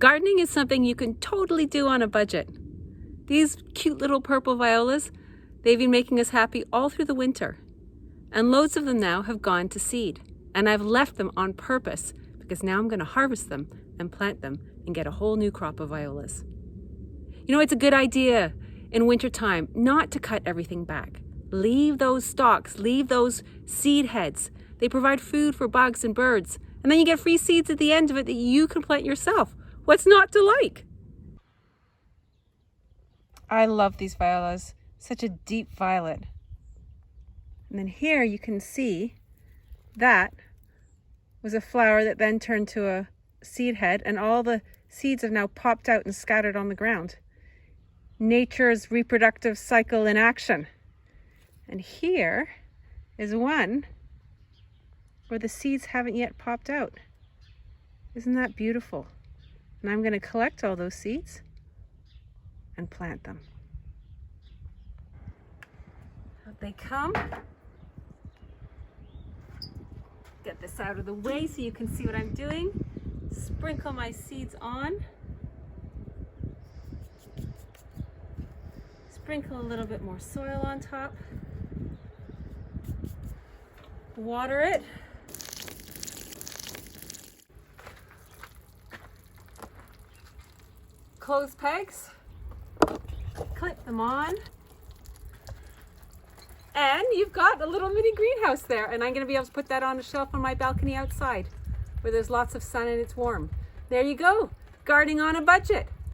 Gardening is something you can totally do on a budget. These cute little purple violas, they've been making us happy all through the winter. And loads of them now have gone to seed. And I've left them on purpose because now I'm going to harvest them and plant them and get a whole new crop of violas. You know, it's a good idea in wintertime not to cut everything back. Leave those stalks, leave those seed heads. They provide food for bugs and birds. And then you get free seeds at the end of it that you can plant yourself. What's not to like? I love these violas. Such a deep violet. And then here you can see that was a flower that then turned to a seed head, and all the seeds have now popped out and scattered on the ground. Nature's reproductive cycle in action. And here is one where the seeds haven't yet popped out. Isn't that beautiful? And I'm going to collect all those seeds and plant them. Out they come. Get this out of the way so you can see what I'm doing. Sprinkle my seeds on. Sprinkle a little bit more soil on top. Water it. Clothes pegs. Clip them on. And you've got a little mini greenhouse there, and I'm going to be able to put that on a shelf on my balcony outside where there's lots of sun and it's warm. There you go, gardening on a budget.